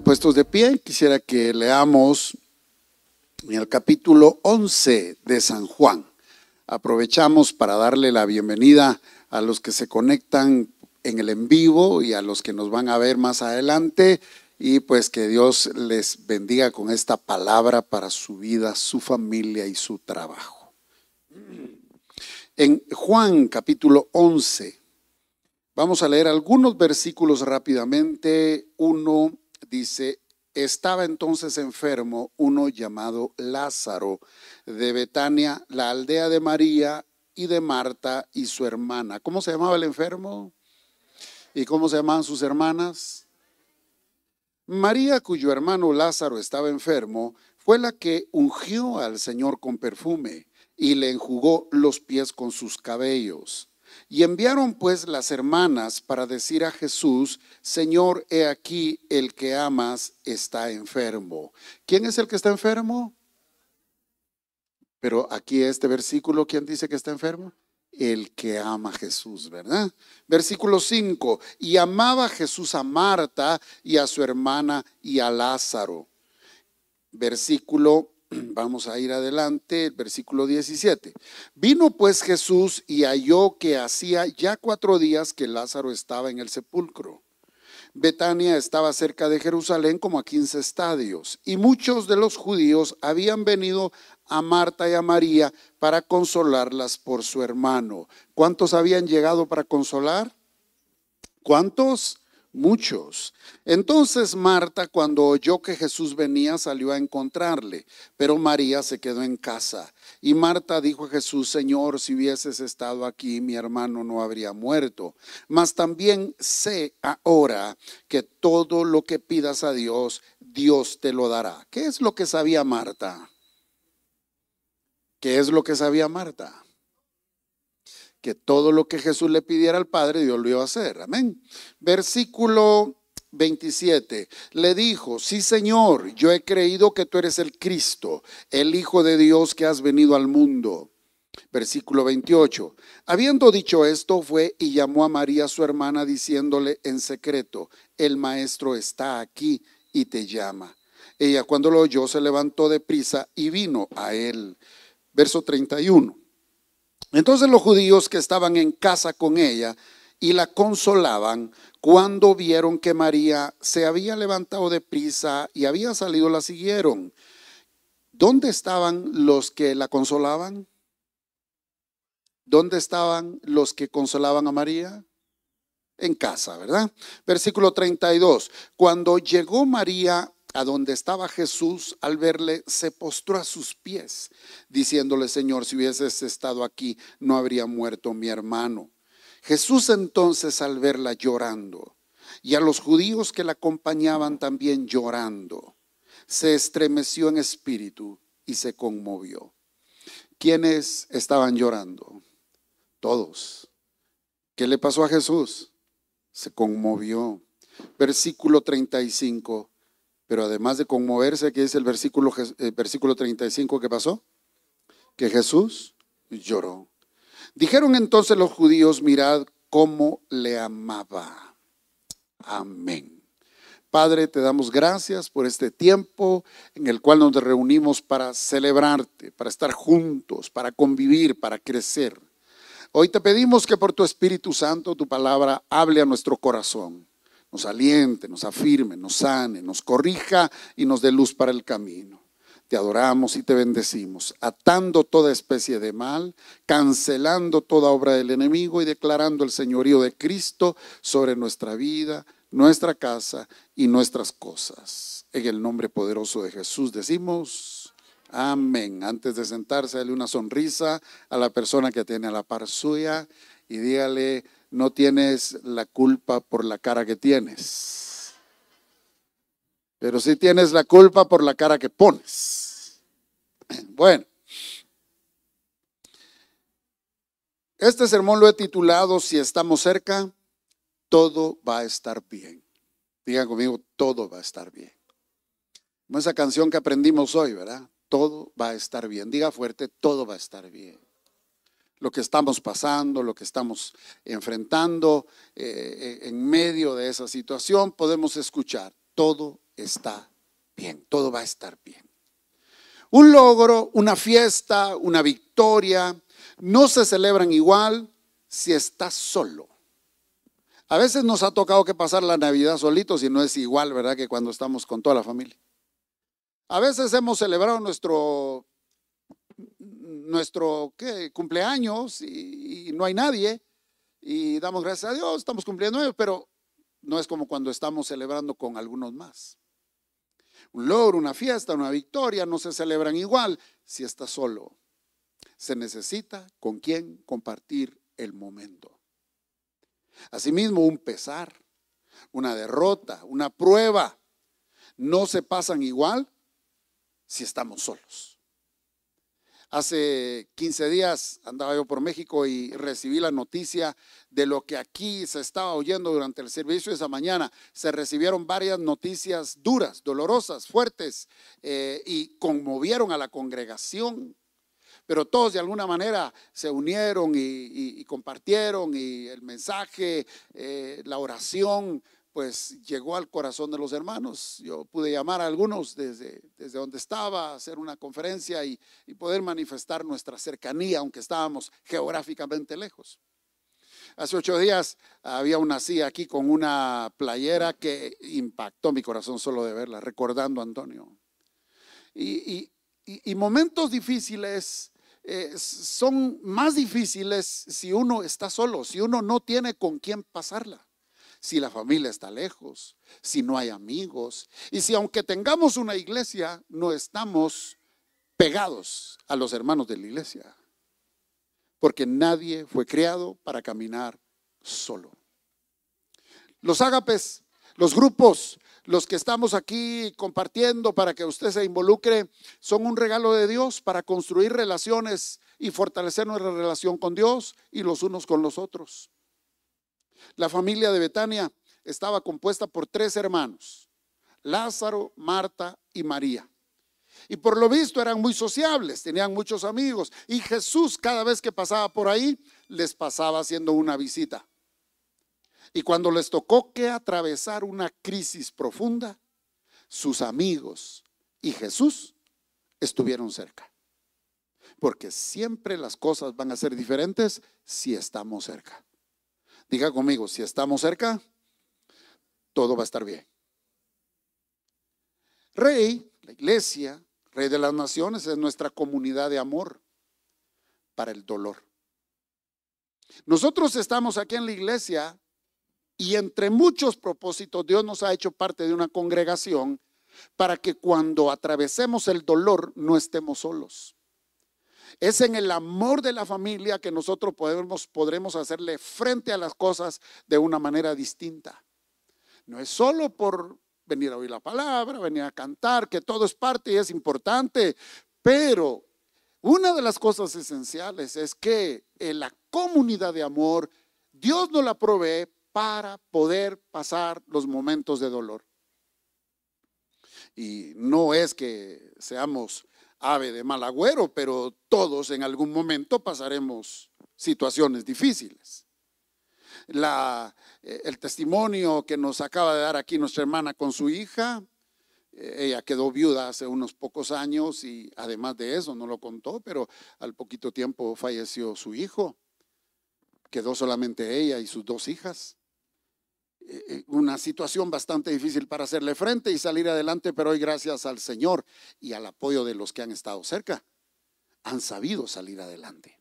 Puestos de pie, quisiera que leamos en el capítulo 11 de San Juan. Aprovechamos para darle la bienvenida a los que se conectan en el en vivo y a los que nos van a ver más adelante, y pues que Dios les bendiga con esta palabra para su vida, su familia y su trabajo. En Juan capítulo 11 vamos a leer algunos versículos rápidamente. Uno dice: estaba entonces enfermo uno llamado Lázaro de Betania, la aldea de María y de Marta y su hermana. ¿Cómo se llamaba el enfermo? ¿Y cómo se llamaban sus hermanas? María, cuyo hermano Lázaro estaba enfermo, fue la que ungió al Señor con perfume y le enjugó los pies con sus cabellos. Y enviaron pues las hermanas para decir a Jesús: Señor, he aquí el que amas está enfermo. ¿Quién es el que está enfermo? Pero aquí este versículo, ¿quién dice que está enfermo? El que ama a Jesús, ¿verdad? Versículo 5: y amaba Jesús a Marta y a su hermana y a Lázaro. Vamos a ir adelante, el versículo 17. Vino pues Jesús y halló que hacía ya 4 días que Lázaro estaba en el sepulcro. Betania estaba cerca de Jerusalén como a 15 estadios, y muchos de los judíos habían venido a Marta y a María para consolarlas por su hermano. ¿Cuántos habían llegado para consolar? ¿Cuántos? Muchos. Entonces Marta, cuando oyó que Jesús venía, salió a encontrarle, pero María se quedó en casa. Y Marta dijo a Jesús: Señor, si hubieses estado aquí, mi hermano no habría muerto. Mas también sé ahora que todo lo que pidas a Dios, Dios te lo dará. ¿Qué es lo que sabía Marta? ¿Qué es lo que sabía Marta? Que todo lo que Jesús le pidiera al Padre, Dios lo iba a hacer. Amén. Versículo 27. Le dijo: sí, Señor, yo he creído que tú eres el Cristo, el Hijo de Dios, que has venido al mundo. Versículo 28. Habiendo dicho esto, fue y llamó a María su hermana, diciéndole en secreto: el maestro está aquí y te llama. Ella, cuando lo oyó, se levantó de prisa y vino a él. Verso 31. Entonces los judíos que estaban en casa con ella y la consolaban, cuando vieron que María se había levantado de prisa y había salido, la siguieron. ¿Dónde estaban los que la consolaban? ¿Dónde estaban los que consolaban a María? En casa, ¿verdad? Versículo 32. Cuando llegó María a donde estaba Jesús, al verle, se postró a sus pies, diciéndole: Señor, si hubieses estado aquí, no habría muerto mi hermano. Jesús entonces, al verla llorando, y a los judíos que la acompañaban también llorando, se estremeció en espíritu y se conmovió. ¿Quiénes estaban llorando? Todos. ¿Qué le pasó a Jesús? Se conmovió. Versículo 35. Pero además de conmoverse, ¿qué dice el versículo 35? ¿Qué pasó? Que Jesús lloró. Dijeron entonces los judíos: mirad cómo le amaba. Amén. Padre, te damos gracias por este tiempo en el cual nos reunimos para celebrarte, para estar juntos, para convivir, para crecer. Hoy te pedimos que por tu Espíritu Santo, tu palabra hable a nuestro corazón. Nos aliente, nos afirme, nos sane, nos corrija y nos dé luz para el camino. Te adoramos y te bendecimos, atando toda especie de mal, cancelando toda obra del enemigo y declarando el señorío de Cristo sobre nuestra vida, nuestra casa y nuestras cosas. En el nombre poderoso de Jesús decimos amén. Antes de sentarse, dale una sonrisa a la persona que tiene a la par suya y dígale: no tienes la culpa por la cara que tienes, pero sí tienes la culpa por la cara que pones. Bueno, este sermón lo he titulado: si estamos cerca, todo va a estar bien. Digan conmigo: todo va a estar bien. Como esa canción que aprendimos hoy, ¿verdad? Todo va a estar bien. Diga fuerte: todo va a estar bien. Lo que estamos pasando, lo que estamos enfrentando, en medio de esa situación, podemos escuchar: todo está bien, todo va a estar bien. Un logro, una fiesta, una victoria, no se celebran igual si estás solo. A veces nos ha tocado que pasar la Navidad solitos y no es igual, ¿verdad?, que cuando estamos con toda la familia. A veces hemos celebrado nuestro cumpleaños y no hay nadie y damos gracias a Dios, estamos cumpliendo ellos, pero no es como cuando estamos celebrando con algunos más. Un logro, una fiesta, una victoria no se celebran igual si estás solo. Se necesita con quién compartir el momento. Asimismo, un pesar, una derrota, una prueba, no se pasan igual si estamos solos. Hace 15 días andaba yo por México y recibí la noticia de lo que aquí se estaba oyendo durante el servicio de esa mañana. Se recibieron varias noticias duras, dolorosas, fuertes, y conmovieron a la congregación. Pero todos de alguna manera se unieron y compartieron, y el mensaje, la oración, pues llegó al corazón de los hermanos. Yo pude llamar a algunos desde donde estaba, hacer una conferencia y poder manifestar nuestra cercanía, aunque estábamos geográficamente lejos. Hace 8 días había una silla aquí con una playera que impactó mi corazón solo de verla, recordando a Antonio. Y momentos difíciles son más difíciles si uno está solo, si uno no tiene con quién pasarla. Si la familia está lejos, si no hay amigos, y si aunque tengamos una iglesia, no estamos pegados a los hermanos de la iglesia, porque nadie fue creado para caminar solo. Los ágapes, los grupos, los que estamos aquí compartiendo para que usted se involucre, son un regalo de Dios para construir relaciones y fortalecer nuestra relación con Dios y los unos con los otros. La familia de Betania estaba compuesta por 3 hermanos, Lázaro, Marta y María. Y por lo visto eran muy sociables, tenían muchos amigos. Y Jesús, cada vez que pasaba por ahí, les pasaba haciendo una visita. Y cuando les tocó que atravesar una crisis profunda, sus amigos y Jesús estuvieron cerca. Porque siempre las cosas van a ser diferentes si estamos cerca. Diga conmigo, si estamos cerca, todo va a estar bien. Rey, la iglesia, Rey de las Naciones, es nuestra comunidad de amor para el dolor. Nosotros estamos aquí en la iglesia y entre muchos propósitos Dios nos ha hecho parte de una congregación para que cuando atravesemos el dolor no estemos solos. Es en el amor de la familia que nosotros podremos hacerle frente a las cosas de una manera distinta. No es solo por venir a oír la palabra, venir a cantar, que todo es parte y es importante, pero una de las cosas esenciales es que en la comunidad de amor Dios nos la provee para poder pasar los momentos de dolor. Y no es que seamos ave de mal agüero, pero todos en algún momento pasaremos situaciones difíciles. El testimonio que nos acaba de dar aquí nuestra hermana con su hija, ella quedó viuda hace unos pocos años y además de eso no lo contó, pero al poquito tiempo falleció su hijo. Quedó solamente ella y sus 2 hijas. Una situación bastante difícil para hacerle frente y salir adelante, pero hoy gracias al Señor y al apoyo de los que han estado cerca, han sabido salir adelante.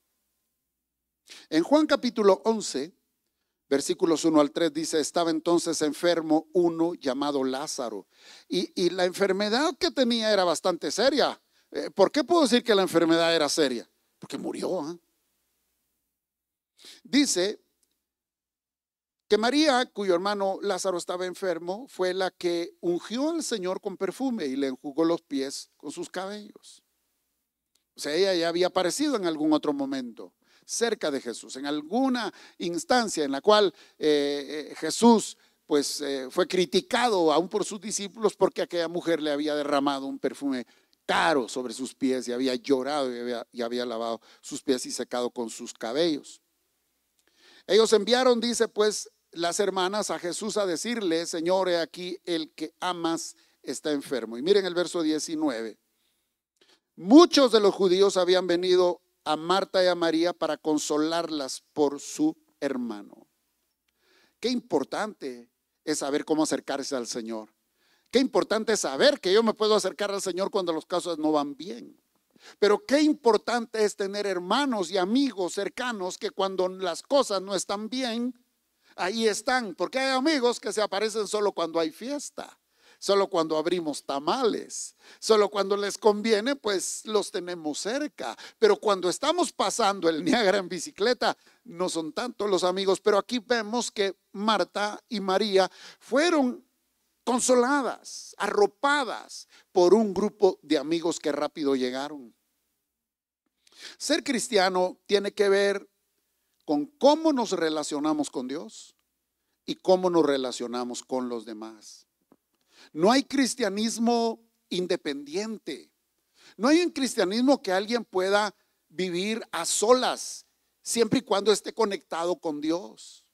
En Juan capítulo 11, versículos 1 al 3 dice: estaba entonces enfermo uno llamado Lázaro, y la enfermedad que tenía era bastante seria. ¿Por qué puedo decir que la enfermedad era seria? Porque murió. Dice que María, cuyo hermano Lázaro estaba enfermo, fue la que ungió al Señor con perfume y le enjugó los pies con sus cabellos. O sea, ella ya había aparecido en algún otro momento cerca de Jesús, en alguna instancia en la cual Jesús pues fue criticado aún por sus discípulos porque aquella mujer le había derramado un perfume caro sobre sus pies y había llorado y había lavado sus pies y secado con sus cabellos. Ellos enviaron, dice pues, las hermanas a Jesús a decirle: Señor, he aquí el que amas está enfermo. Y miren el verso 19. Muchos de los judíos habían venido a Marta y a María para consolarlas por su hermano. Qué importante es saber cómo acercarse al Señor. Qué importante es saber que yo me puedo acercar al Señor cuando las cosas no van bien. Pero qué importante es tener hermanos y amigos cercanos que cuando las cosas no están bien, ahí están. Porque hay amigos que se aparecen solo cuando hay fiesta, solo cuando abrimos tamales, solo cuando les conviene, pues los tenemos cerca. Pero cuando estamos pasando el Niágara en bicicleta, no son tantos los amigos. Pero aquí vemos que Marta y María fueron consoladas, arropadas por un grupo de amigos que rápido llegaron. Ser cristiano tiene que ver con cómo nos relacionamos con Dios y cómo nos relacionamos con los demás. No hay cristianismo independiente. No hay un cristianismo que alguien pueda vivir a solas, siempre y cuando esté conectado con Dios.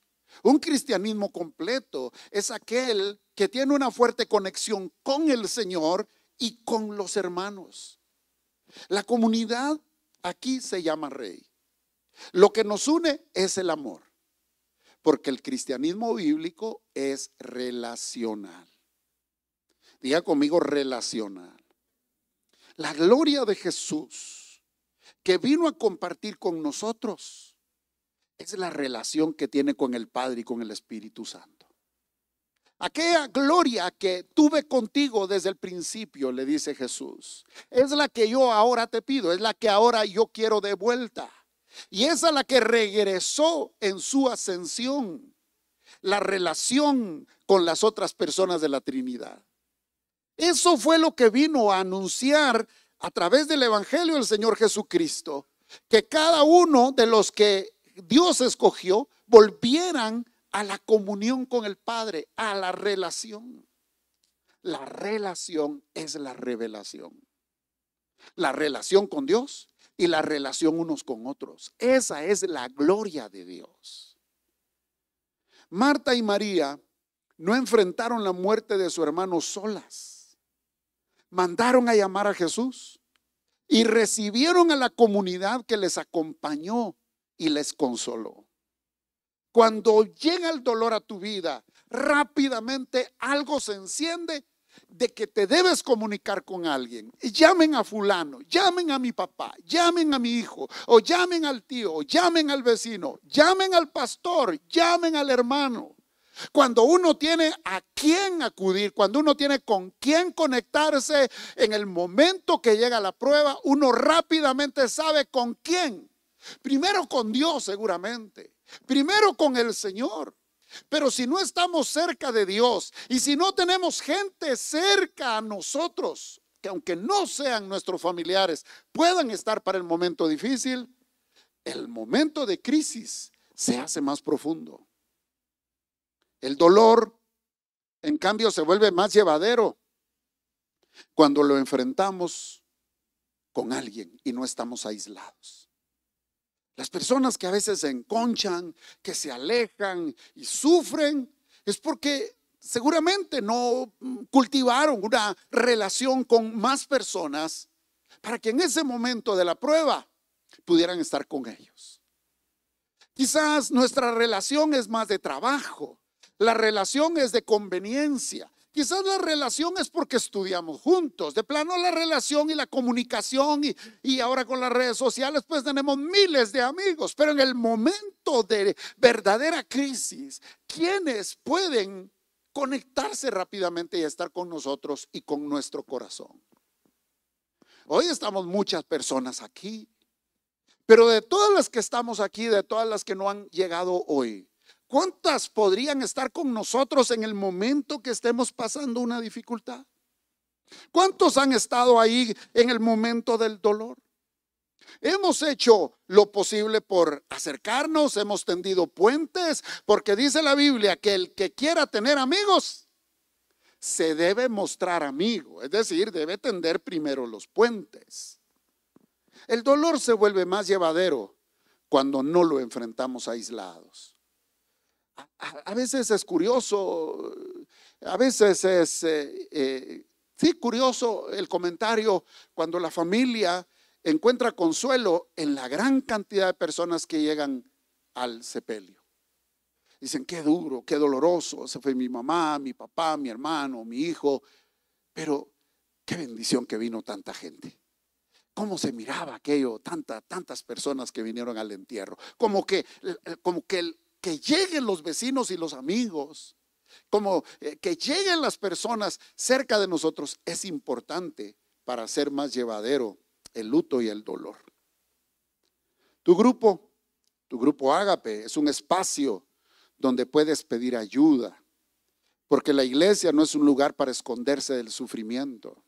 Un cristianismo completo es aquel que tiene una fuerte conexión con el Señor y con los hermanos. La comunidad aquí se llama Rey. Lo que nos une es el amor, porque el cristianismo bíblico es relacional. Diga conmigo, relacional. La gloria de Jesús que vino a compartir con nosotros es la relación que tiene con el Padre y con el Espíritu Santo. Aquella gloria que tuve contigo desde el principio, le dice Jesús, es la que yo ahora te pido, es la que ahora yo quiero de vuelta. Y es a la que regresó en su ascensión, la relación con las otras personas de la Trinidad. Eso fue lo que vino a anunciar a través del Evangelio del Señor Jesucristo, que cada uno de los que Dios escogió volvieran a la comunión con el Padre, a la relación. La relación es la revelación. La relación con Dios y la relación unos con otros. Esa es la gloria de Dios. Marta y María no enfrentaron la muerte de su hermano solas. Mandaron a llamar a Jesús y recibieron a la comunidad que les acompañó y les consoló. Cuando llega el dolor a tu vida, rápidamente algo se enciende de que te debes comunicar con alguien. Llamen a fulano, llamen a mi papá, llamen a mi hijo, o llamen al tío, o llamen al vecino, llamen al pastor, llamen al hermano. Cuando uno tiene a quién acudir, cuando uno tiene con quién conectarse, en el momento que llega la prueba, uno rápidamente sabe con quién. Primero con Dios seguramente, primero con el Señor. Pero si no estamos cerca de Dios y si no tenemos gente cerca a nosotros, que aunque no sean nuestros familiares, puedan estar para el momento difícil, el momento de crisis se hace más profundo. El dolor, en cambio, se vuelve más llevadero cuando lo enfrentamos con alguien y no estamos aislados. Las personas que a veces se enconchan, que se alejan y sufren, es porque seguramente no cultivaron una relación con más personas para que en ese momento de la prueba pudieran estar con ellos. Quizás nuestra relación es más de trabajo, la relación es de conveniencia. Quizás la relación es porque estudiamos juntos. De plano la relación y la comunicación y ahora con las redes sociales pues tenemos miles de amigos. Pero en el momento de verdadera crisis, ¿quiénes pueden conectarse rápidamente y estar con nosotros y con nuestro corazón? Hoy estamos muchas personas aquí, pero de todas las que estamos aquí, de todas las que no han llegado hoy, ¿cuántas podrían estar con nosotros en el momento que estemos pasando una dificultad? ¿Cuántos han estado ahí en el momento del dolor? Hemos hecho lo posible por acercarnos, hemos tendido puentes, porque dice la Biblia que el que quiera tener amigos se debe mostrar amigo, es decir, debe tender primero los puentes. El dolor se vuelve más llevadero cuando no lo enfrentamos aislados. A veces es curioso, a veces es Sí, curioso el comentario cuando la familia encuentra consuelo en la gran cantidad de personas que llegan al sepelio. Dicen, qué duro, qué doloroso, se fue mi mamá, mi papá, mi hermano, mi hijo, pero qué bendición que vino tanta gente. ¿Cómo se miraba aquello? Tantas personas que vinieron al entierro. Que lleguen los vecinos y los amigos, que lleguen las personas cerca de nosotros, es importante para hacer más llevadero el luto y el dolor. Tu grupo Ágape es un espacio donde puedes pedir ayuda, porque la iglesia no es un lugar para esconderse del sufrimiento.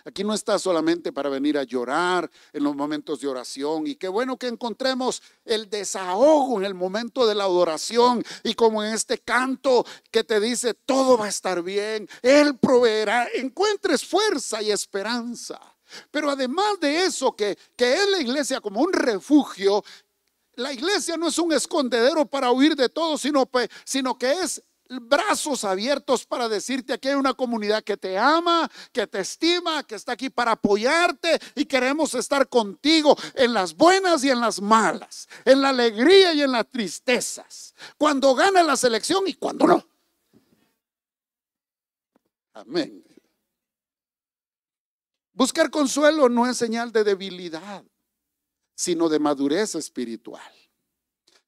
Aquí no está solamente para venir a llorar en los momentos de oración, y qué bueno que encontremos el desahogo en el momento de la adoración, y como en este canto que te dice todo va a estar bien, Él proveerá, encuentres fuerza y esperanza. Pero además de eso, que es la iglesia como un refugio, la iglesia no es un escondedero para huir de todo, sino que es brazos abiertos para decirte que hay una comunidad que te ama, que te estima, que está aquí para apoyarte, y queremos estar contigo en las buenas y en las malas, en la alegría y en las tristezas, cuando gana la selección y cuando no. Amén. Buscar consuelo no es señal de debilidad, sino de madurez espiritual.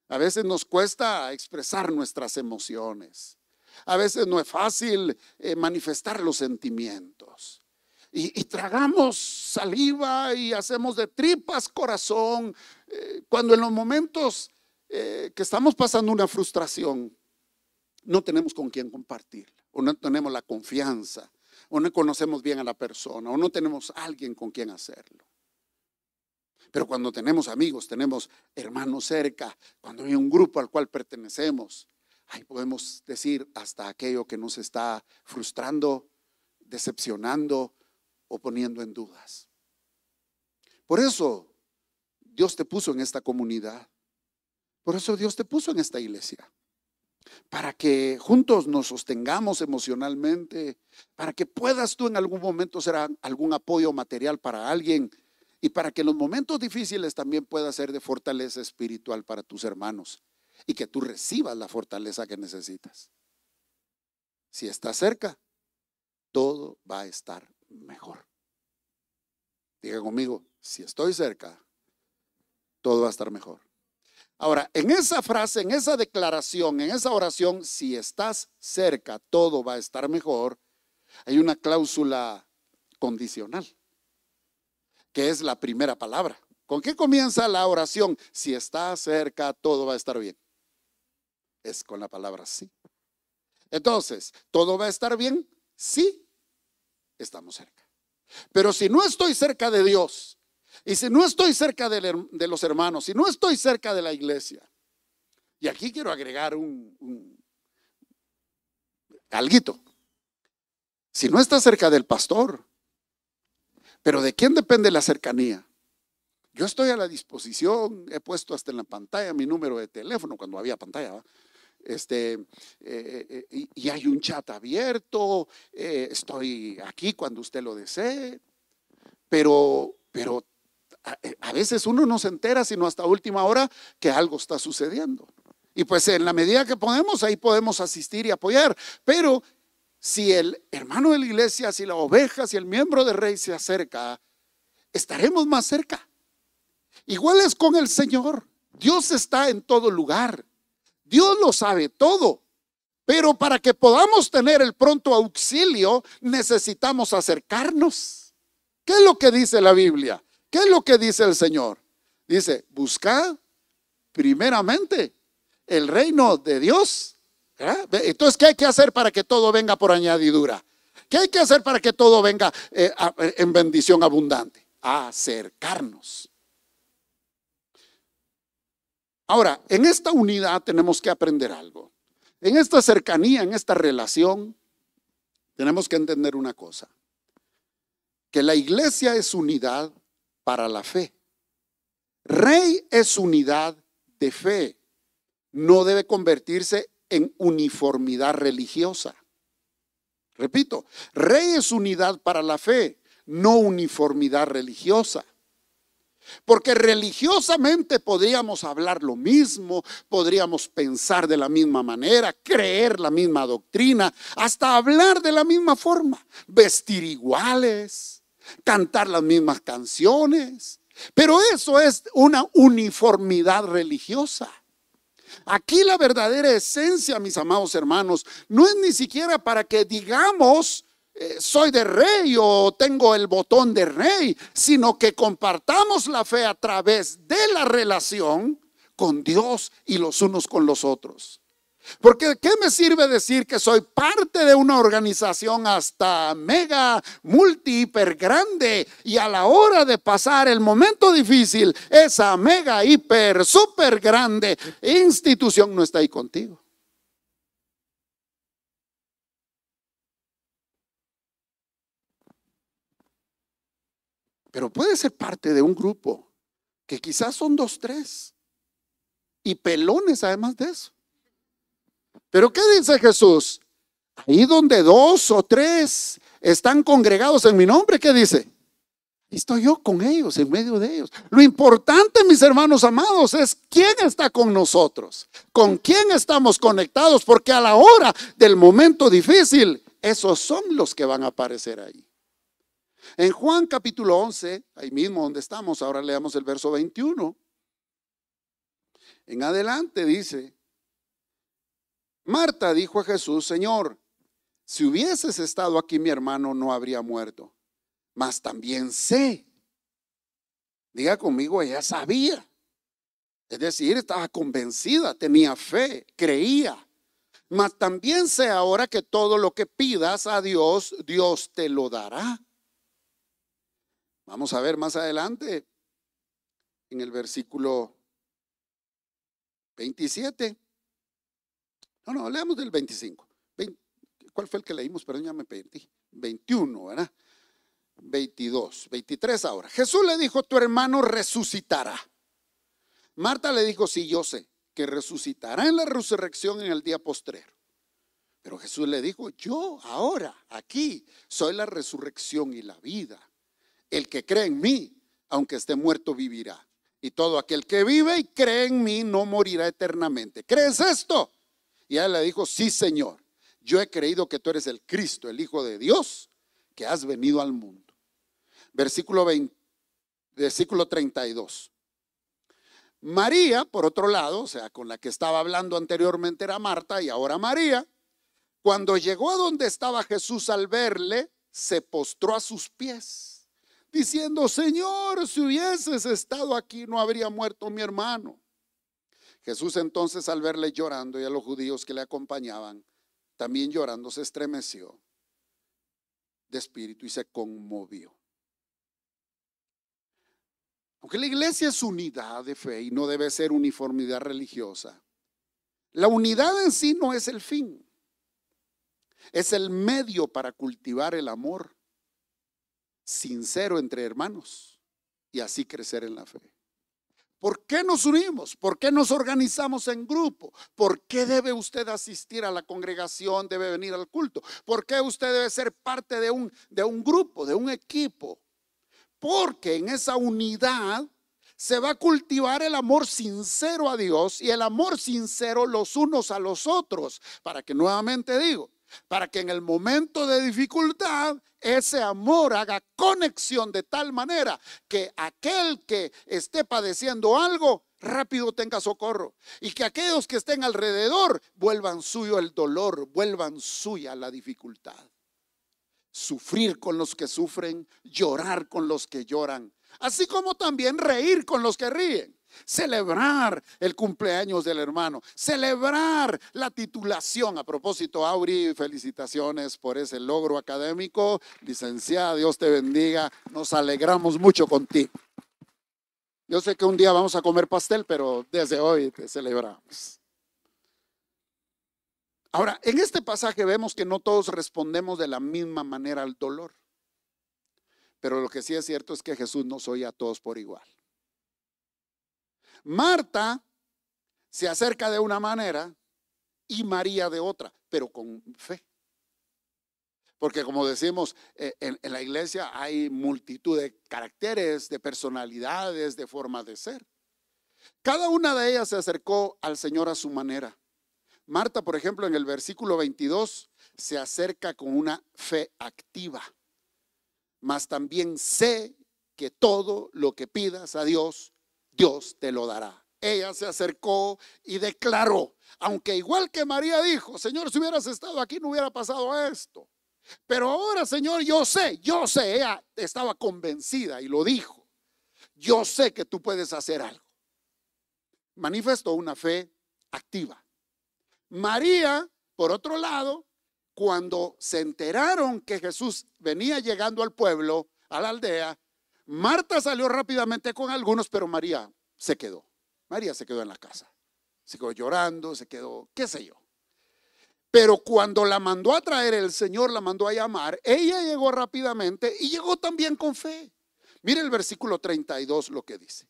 A veces nos cuesta expresar nuestras emociones. A veces no es fácil manifestar los sentimientos. Y tragamos saliva y hacemos de tripas corazón cuando en los momentos que estamos pasando una frustración no tenemos con quién compartirla, o no tenemos la confianza, o no conocemos bien a la persona, o no tenemos alguien con quien hacerlo. Pero cuando tenemos amigos, tenemos hermanos cerca, cuando hay un grupo al cual pertenecemos, ahí podemos decir hasta aquello que nos está frustrando, decepcionando o poniendo en dudas. Por eso Dios te puso en esta comunidad. Por eso Dios te puso en esta iglesia. Para que juntos nos sostengamos emocionalmente, para que puedas tú en algún momento ser algún apoyo material para alguien, y para que en los momentos difíciles también pueda ser de fortaleza espiritual para tus hermanos, y que tú recibas la fortaleza que necesitas. Si estás cerca, todo va a estar mejor. Diga conmigo, si estoy cerca, todo va a estar mejor. Ahora, en esa frase, en esa declaración, en esa oración, si estás cerca, todo va a estar mejor, hay una cláusula condicional, que es la primera palabra. ¿Con qué comienza la oración? Si estás cerca, todo va a estar bien. Es con la palabra sí. Entonces, ¿todo va a estar bien? Sí, estamos cerca. Pero si no estoy cerca de Dios, y si no estoy cerca de los hermanos, si no estoy cerca de la iglesia, y aquí quiero agregar alguito. Si no estás cerca del pastor, pero ¿de quién depende la cercanía? Yo estoy a la disposición, he puesto hasta en la pantalla mi número de teléfono cuando había pantalla, ¿va? Y hay un chat abierto, estoy aquí cuando usted lo desee, pero a veces uno no se entera sino hasta última hora que algo está sucediendo. Y pues en la medida que podemos, ahí podemos asistir y apoyar. Pero si el hermano de la iglesia, si la oveja, si el miembro del rey se acerca, estaremos más cerca. Igual es con el Señor. Dios está en todo lugar. Dios lo sabe todo. Pero para que podamos tener el pronto auxilio, necesitamos acercarnos. ¿Qué es lo que dice la Biblia? ¿Qué es lo que dice el Señor? Dice, buscad primeramente el reino de Dios. Entonces, ¿qué hay que hacer para que todo venga por añadidura? ¿Qué hay que hacer para que todo venga en bendición abundante? Acercarnos. Ahora, en esta unidad tenemos que aprender algo. En esta cercanía, en esta relación, tenemos que entender una cosa. Que la iglesia es unidad para la fe. Rey es unidad de fe. No debe convertirse en uniformidad religiosa. Repito, rey es unidad para la fe, no uniformidad religiosa. Porque religiosamente podríamos hablar lo mismo, podríamos pensar de la misma manera, creer la misma doctrina, hasta hablar de la misma forma, vestir iguales, cantar las mismas canciones. Pero eso es una uniformidad religiosa. Aquí la verdadera esencia, mis amados hermanos, no es ni siquiera para que digamos soy de rey o tengo el botón de rey, sino que compartamos la fe a través de la relación con Dios y los unos con los otros. Porque ¿qué me sirve decir que soy parte de una organización hasta mega, multi, hiper grande, y a la hora de pasar el momento difícil, esa mega, hiper, super grande institución no está ahí contigo? Pero puede ser parte de un grupo que quizás son 2, 3 y pelones además de eso. Pero ¿qué dice Jesús? Ahí donde 2 o 3 están congregados en mi nombre, ¿qué dice? Estoy yo con ellos, en medio de ellos. Lo importante, mis hermanos amados, es quién está con nosotros, con quién estamos conectados, porque a la hora del momento difícil, esos son los que van a aparecer ahí. En Juan capítulo 11, ahí mismo donde estamos, ahora leamos el verso 21. En adelante dice: Marta dijo a Jesús: Señor, si hubieses estado aquí, mi hermano no habría muerto. Mas también sé, diga conmigo, ella sabía. Es decir, estaba convencida, tenía fe, creía. Mas también sé ahora que todo lo que pidas a Dios, Dios te lo dará. Vamos a ver más adelante en el versículo 27. No, leamos del 25. ¿Cuál fue el que leímos? Perdón, ya me perdí. 21, ¿verdad? 22, 23 ahora. Jesús le dijo: tu hermano resucitará. Marta le dijo: sí, yo sé que resucitará en la resurrección en el día postrero. Pero Jesús le dijo: yo ahora, aquí, soy la resurrección y la vida. El que cree en mí, aunque esté muerto, vivirá. Y todo aquel que vive y cree en mí no morirá eternamente. ¿Crees esto? Y él le dijo: sí, Señor, yo he creído que tú eres el Cristo, el Hijo de Dios, que has venido al mundo. Versículo 32. María, por otro lado, o sea, con la que estaba hablando anteriormente era Marta y ahora María, cuando llegó a donde estaba Jesús, al verle, se postró a sus pies, diciendo: Señor, si hubieses estado aquí, no habría muerto mi hermano. Jesús entonces, al verle llorando y a los judíos que le acompañaban también llorando, se estremeció de espíritu y se conmovió. Aunque la iglesia es unidad de fe y no debe ser uniformidad religiosa, la unidad en sí no es el fin, es el medio para cultivar el amor sincero entre hermanos y así crecer en la fe. ¿Por qué nos unimos? ¿Por qué nos organizamos en grupo? ¿Por qué debe usted asistir a la congregación? ¿Debe venir al culto? ¿Por qué usted debe ser parte de un grupo, de un equipo? Porque en esa unidad se va a cultivar el amor sincero a Dios y el amor sincero los unos a los otros. Para que, nuevamente digo, para que en el momento de dificultad ese amor haga conexión de tal manera que aquel que esté padeciendo algo rápido tenga socorro y que aquellos que estén alrededor vuelvan suyo el dolor, vuelvan suya la dificultad. Sufrir con los que sufren, llorar con los que lloran, así como también reír con los que ríen. Celebrar el cumpleaños del hermano, celebrar la titulación. A propósito, Auri, felicitaciones por ese logro académico. Licenciada, Dios te bendiga. Nos alegramos mucho contigo. Yo sé que un día vamos a comer pastel, pero desde hoy te celebramos. Ahora, en este pasaje vemos que no todos respondemos de la misma manera al dolor. Pero lo que sí es cierto es que Jesús nos oye a todos por igual. Marta se acerca de una manera y María de otra, pero con fe. Porque como decimos, en la iglesia hay multitud de caracteres, de personalidades, de formas de ser. Cada una de ellas se acercó al Señor a su manera. Marta, por ejemplo, en el versículo 22, se acerca con una fe activa. Mas también sé que todo lo que pidas a Dios, Dios te lo dará. Ella se acercó y declaró, aunque igual que María dijo, Señor, si hubieras estado aquí no hubiera pasado esto. Pero ahora, Señor, yo sé, ella estaba convencida y lo dijo. Yo sé que tú puedes hacer algo. Manifestó una fe activa. María, por otro lado, cuando se enteraron que Jesús venía llegando al pueblo, a la aldea, Marta salió rápidamente con algunos, pero María se quedó. María se quedó en la casa. Se quedó llorando, se quedó, qué sé yo. Pero cuando la mandó a traer el Señor, la mandó a llamar, ella llegó rápidamente y llegó también con fe. Mire el versículo 32 lo que dice.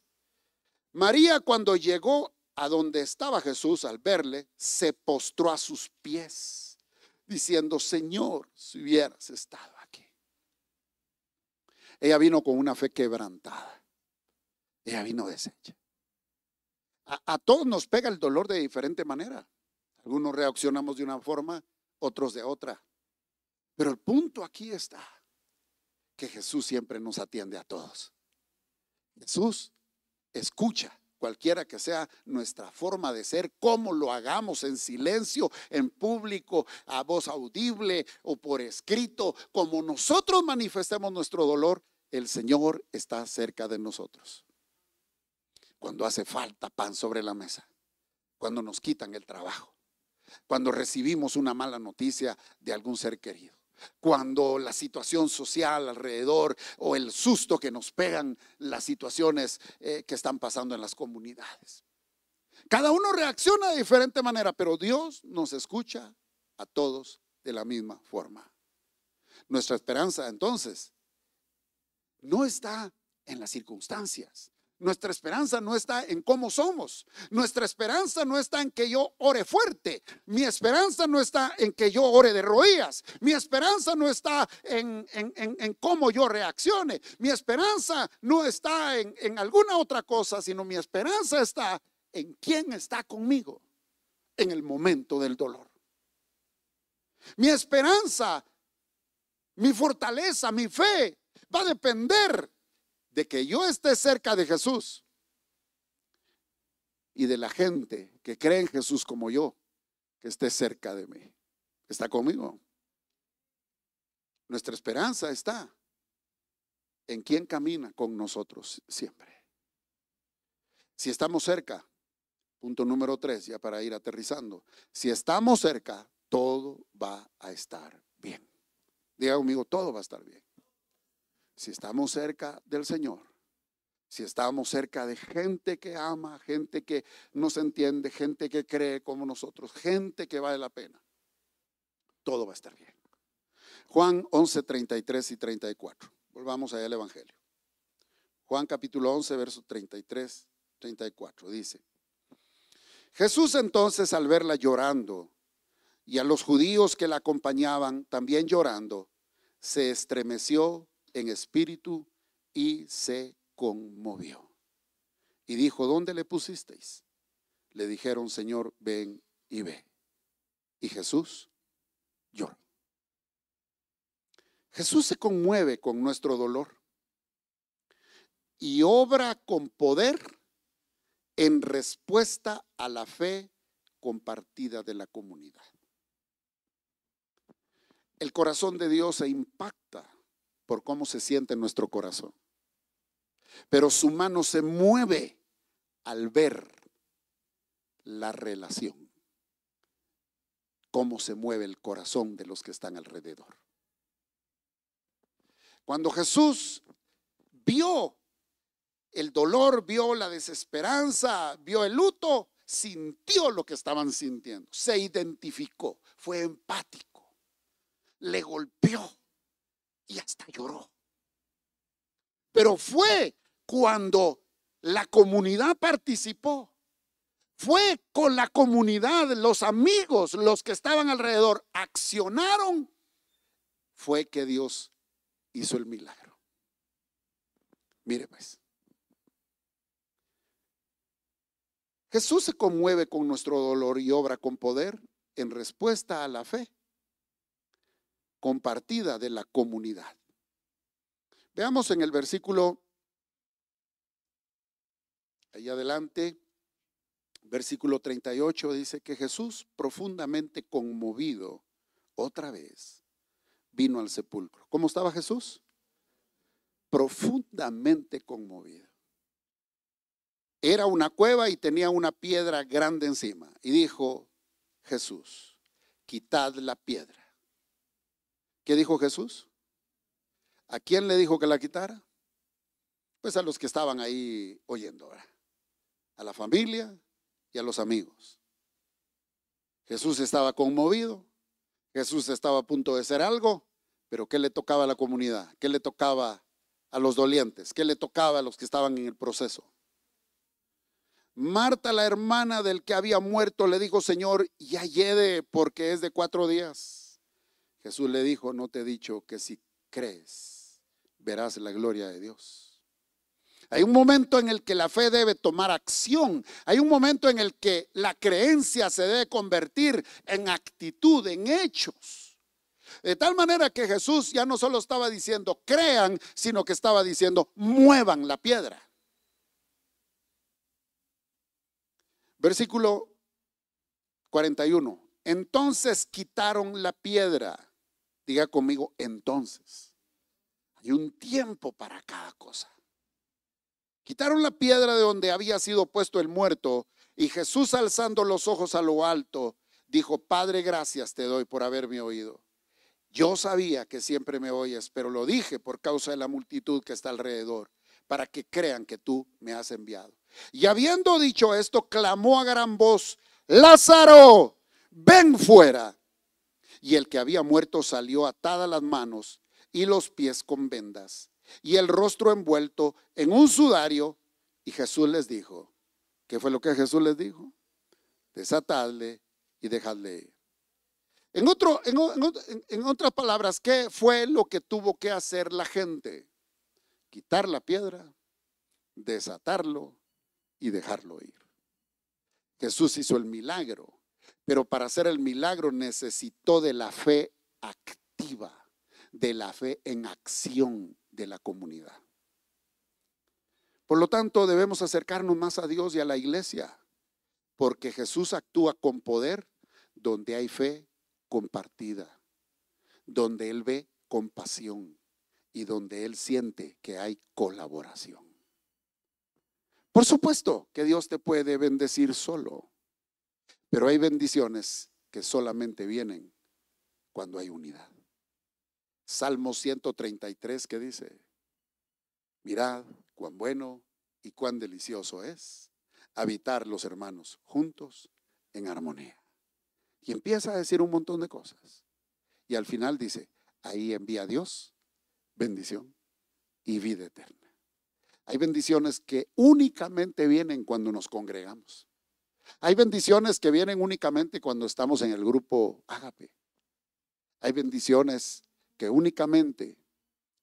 María, cuando llegó a donde estaba Jesús, al verle, se postró a sus pies, diciendo, Señor, si hubieras estado aquí. Ella vino con una fe quebrantada. Ella vino deshecha. A todos nos pega el dolor de diferente manera. Algunos reaccionamos de una forma, otros de otra. Pero el punto aquí está, que Jesús siempre nos atiende a todos. Jesús escucha cualquiera que sea nuestra forma de ser, cómo lo hagamos, en silencio, en público, a voz audible o por escrito, como nosotros manifestemos nuestro dolor, el Señor está cerca de nosotros. Cuando hace falta pan sobre la mesa, cuando nos quitan el trabajo, cuando recibimos una mala noticia de algún ser querido, cuando la situación social alrededor o el susto que nos pegan las situaciones que están pasando en las comunidades. Cada uno reacciona de diferente manera, pero Dios nos escucha a todos de la misma forma. Nuestra esperanza entonces no está en las circunstancias. Nuestra esperanza no está en cómo somos. Nuestra esperanza no está en que yo ore fuerte. Mi esperanza no está en que yo ore de rodillas. Mi esperanza no está en cómo yo reaccione. Mi esperanza no está en alguna otra cosa, sino mi esperanza está en quién está conmigo en el momento del dolor. Mi esperanza, mi fortaleza, mi fe va a depender de que yo esté cerca de Jesús y de la gente que cree en Jesús como yo, que esté cerca de mí. ¿Está conmigo? Nuestra esperanza está en quien camina con nosotros siempre. Si estamos cerca, punto número 3, ya para ir aterrizando, si estamos cerca, todo va a estar bien. Diga conmigo, todo va a estar bien. Si estamos cerca del Señor, si estamos cerca de gente que ama, gente que nos entiende, gente que cree como nosotros, gente que vale la pena, todo va a estar bien. Juan 11, 33 y 34. Volvamos allá al Evangelio. Juan capítulo 11, verso 33, 34. Dice: Jesús entonces, al verla llorando y a los judíos que la acompañaban también llorando, se estremeció en espíritu y se conmovió. Y dijo: ¿dónde le pusisteis? Le dijeron: Señor, ven y ve. Y Jesús lloró. Jesús se conmueve con nuestro dolor y obra con poder en respuesta a la fe compartida de la comunidad. El corazón de Dios se impacta por cómo se siente nuestro corazón, pero su mano se mueve al ver la relación, cómo se mueve el corazón de los que están alrededor. Cuando Jesús vio el dolor, vio la desesperanza, vio el luto, sintió lo que estaban sintiendo, se identificó, fue empático, le golpeó y hasta lloró. Pero fue cuando la comunidad participó, fue con la comunidad, los amigos, los que estaban alrededor, accionaron, fue que Dios hizo el milagro. Mire pues, Jesús se conmueve con nuestro dolor y obra con poder en respuesta a la fe compartida de la comunidad. Veamos en el versículo, ahí adelante, versículo 38, dice que Jesús, profundamente conmovido, otra vez, vino al sepulcro. ¿Cómo estaba Jesús? Profundamente conmovido. Era una cueva y tenía una piedra grande encima. Y dijo Jesús, quitad la piedra. ¿Qué dijo Jesús? ¿A quién le dijo que la quitara? Pues a los que estaban ahí oyendo, ¿verdad? A la familia y a los amigos. Jesús estaba conmovido. Jesús estaba a punto de hacer algo, pero ¿qué le tocaba a la comunidad? ¿Qué le tocaba a los dolientes? ¿Qué le tocaba a los que estaban en el proceso? Marta, la hermana del que había muerto, le dijo, Señor, ya llegue porque es de 4 días. Jesús le dijo, no te he dicho que si crees, verás la gloria de Dios. Hay un momento en el que la fe debe tomar acción. Hay un momento en el que la creencia se debe convertir en actitud, en hechos. De tal manera que Jesús ya no solo estaba diciendo crean, sino que estaba diciendo muevan la piedra. Versículo 41. Entonces quitaron la piedra. Diga conmigo, entonces. Hay un tiempo para cada cosa. Quitaron la piedra de donde había sido puesto el muerto, y Jesús, alzando los ojos a lo alto, dijo, Padre, gracias te doy por haberme oído. Yo sabía que siempre me oyes, pero lo dije por causa de la multitud que está alrededor, para que crean que tú me has enviado. Y habiendo dicho esto, clamó a gran voz, Lázaro, ven fuera. Y el que había muerto salió atadas las manos y los pies con vendas, y el rostro envuelto en un sudario. Y Jesús les dijo, ¿qué fue lo que Jesús les dijo? Desatadle y dejadle ir. En otras palabras, ¿qué fue lo que tuvo que hacer la gente? Quitar la piedra, desatarlo y dejarlo ir. Jesús hizo el milagro, pero para hacer el milagro necesitó de la fe activa, de la fe en acción de la comunidad. Por lo tanto, debemos acercarnos más a Dios y a la iglesia, porque Jesús actúa con poder donde hay fe compartida, donde Él ve compasión y donde Él siente que hay colaboración. Por supuesto que Dios te puede bendecir solo, pero hay bendiciones que solamente vienen cuando hay unidad. Salmo 133 que dice, mirad cuán bueno y cuán delicioso es habitar los hermanos juntos en armonía. Y empieza a decir un montón de cosas. Y al final dice, ahí envía Dios bendición y vida eterna. Hay bendiciones que únicamente vienen cuando nos congregamos. Hay bendiciones que vienen únicamente cuando estamos en el grupo Ágape. Hay bendiciones que únicamente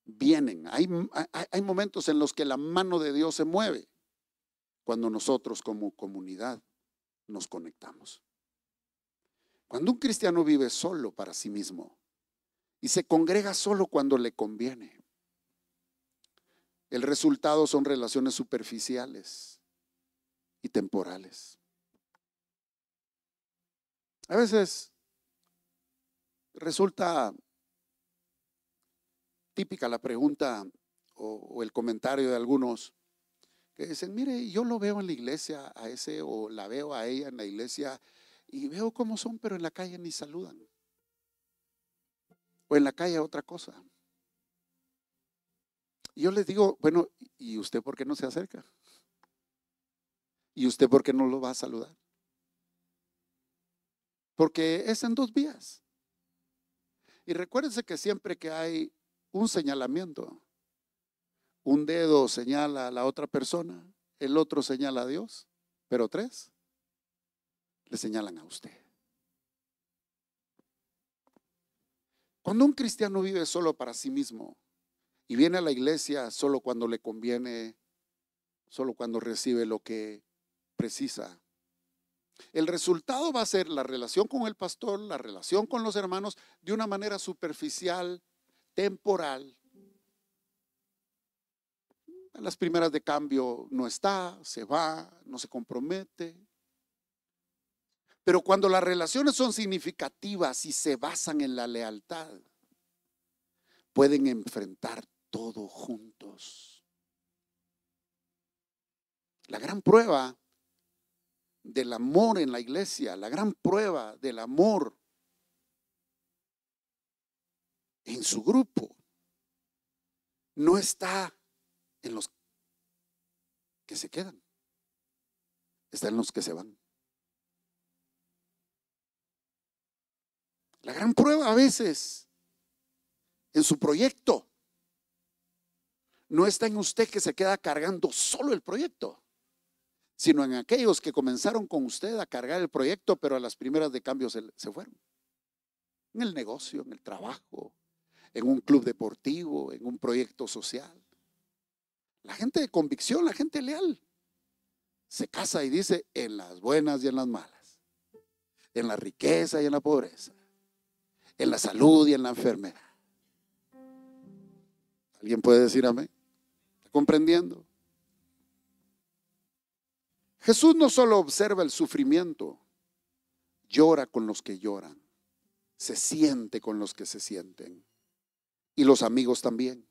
vienen. Hay momentos en los que la mano de Dios se mueve cuando nosotros como comunidad nos conectamos. Cuando un cristiano vive solo para sí mismo y se congrega solo cuando le conviene, el resultado son relaciones superficiales y temporales. A veces resulta típica la pregunta o el comentario de algunos que dicen, mire, yo lo veo en la iglesia a ese o la veo a ella en la iglesia y veo cómo son, pero en la calle ni saludan. O en la calle otra cosa. Y yo les digo, bueno, ¿y usted por qué no se acerca? ¿Y usted por qué no lo va a saludar? Porque es en 2 vías. Y recuérdense que siempre que hay un señalamiento, un dedo señala a la otra persona, el otro señala a Dios, pero 3 le señalan a usted. Cuando un cristiano vive solo para sí mismo y viene a la iglesia solo cuando le conviene, solo cuando recibe lo que precisa, el resultado va a ser la relación con el pastor, la relación con los hermanos, de una manera superficial, temporal. En las primeras de cambio no está, se va, no se compromete. Pero cuando las relaciones son significativas y se basan en la lealtad, pueden enfrentar todo juntos. La gran prueba del amor en la iglesia, la gran prueba del amor en su grupo, no está en los que se quedan, está en los que se van. La gran prueba a veces en su proyecto no está en usted que se queda cargando solo el proyecto, sino en aquellos que comenzaron con usted a cargar el proyecto, pero a las primeras de cambio se fueron. En el negocio, en el trabajo, en un club deportivo, en un proyecto social. La gente de convicción, la gente leal, se casa y dice: en las buenas y en las malas, en la riqueza y en la pobreza, en la salud y en la enfermedad. ¿Alguien puede decir amén? ¿Está comprendiendo? Jesús no solo observa el sufrimiento, llora con los que lloran, se siente con los que se sienten. Y los amigos también.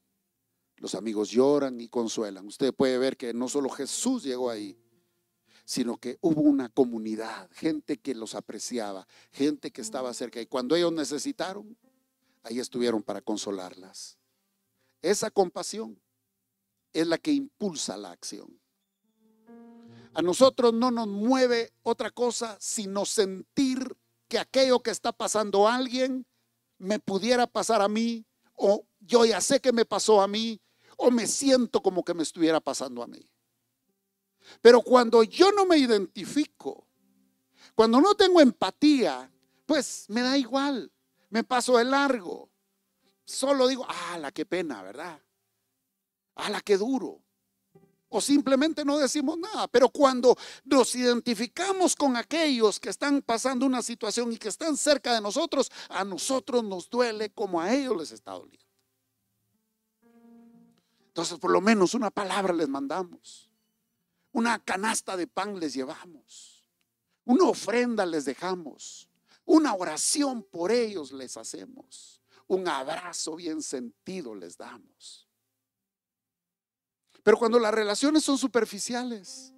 Los amigos lloran y consuelan. Usted puede ver que no solo Jesús llegó ahí, sino que hubo una comunidad, gente que los apreciaba, gente que estaba cerca. Y cuando ellos necesitaron, ahí estuvieron para consolarlas. Esa compasión es la que impulsa la acción. A nosotros no nos mueve otra cosa sino sentir que aquello que está pasando a alguien me pudiera pasar a mí, o yo ya sé que me pasó a mí, o me siento como que me estuviera pasando a mí. Pero cuando yo no me identifico, cuando no tengo empatía, pues me da igual, me paso de largo. Solo digo: la qué pena, ¿verdad? La qué duro. O simplemente no decimos nada. Pero cuando nos identificamos con aquellos que están pasando una situación y que están cerca de nosotros, a nosotros nos duele como a ellos les está doliendo. Entonces, por lo menos una palabra les mandamos, una canasta de pan les llevamos, una ofrenda les dejamos, una oración por ellos les hacemos, un abrazo bien sentido les damos. Pero cuando las relaciones son superficiales,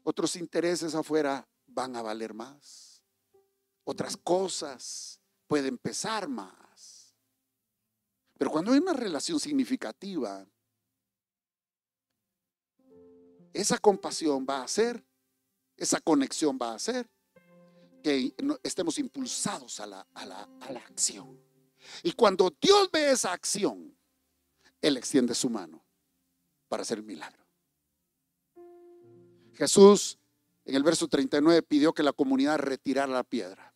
otros intereses afuera van a valer más, otras cosas pueden pesar más. Pero cuando hay una relación significativa, esa compasión va a hacer, esa conexión va a hacer que estemos impulsados a la acción. Y cuando Dios ve esa acción, Él extiende su mano para hacer el milagro. Jesús en el verso 39 pidió que la comunidad retirara la piedra.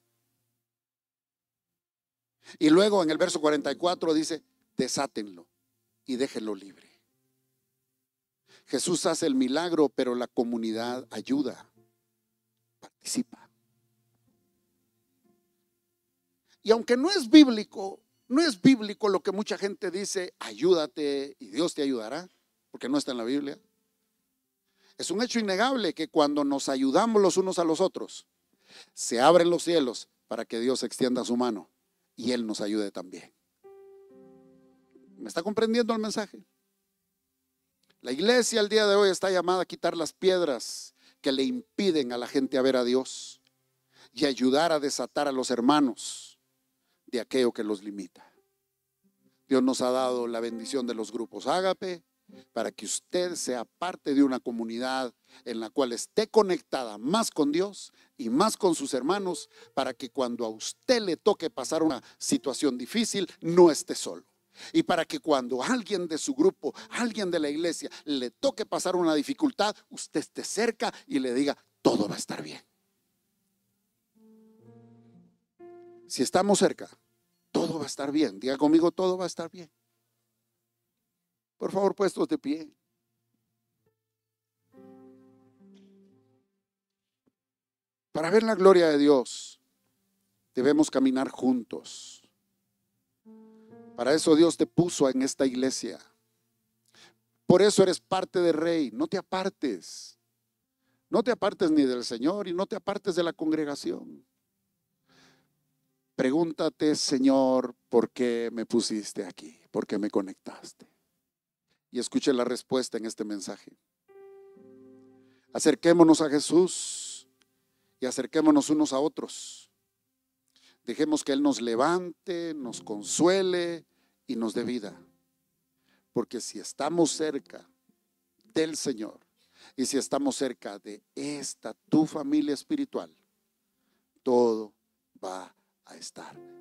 Y luego en el verso 44 dice: desátenlo y déjenlo libre. Jesús hace el milagro, pero la comunidad ayuda, participa. Y aunque no es bíblico lo que mucha gente dice: ayúdate y Dios te ayudará, porque no está en la Biblia. Es un hecho innegable que cuando nos ayudamos los unos a los otros, se abren los cielos para que Dios extienda su mano y Él nos ayude también. ¿Me está comprendiendo el mensaje? La iglesia el día de hoy está llamada a quitar las piedras que le impiden a la gente a ver a Dios y ayudar a desatar a los hermanos de aquello que los limita. Dios nos ha dado la bendición de los grupos Ágape para que usted sea parte de una comunidad en la cual esté conectada más con Dios y más con sus hermanos, para que cuando a usted le toque pasar una situación difícil, no esté solo. Y para que cuando alguien de su grupo, alguien de la iglesia, le toque pasar una dificultad, usted esté cerca y le diga: todo va a estar bien. Si estamos cerca, todo va a estar bien. Diga conmigo, todo va a estar bien. Por favor, puestos de pie. Para ver la gloria de Dios, debemos caminar juntos. Para eso Dios te puso en esta iglesia. Por eso eres parte del Rey. No te apartes. No te apartes ni del Señor y no te apartes de la congregación. Pregúntate, Señor, ¿por qué me pusiste aquí? ¿Por qué me conectaste? Y escuche la respuesta en este mensaje. Acerquémonos a Jesús y acerquémonos unos a otros. Dejemos que Él nos levante, nos consuele y nos dé vida. Porque si estamos cerca del Señor y si estamos cerca de esta tu familia espiritual, todo va a estar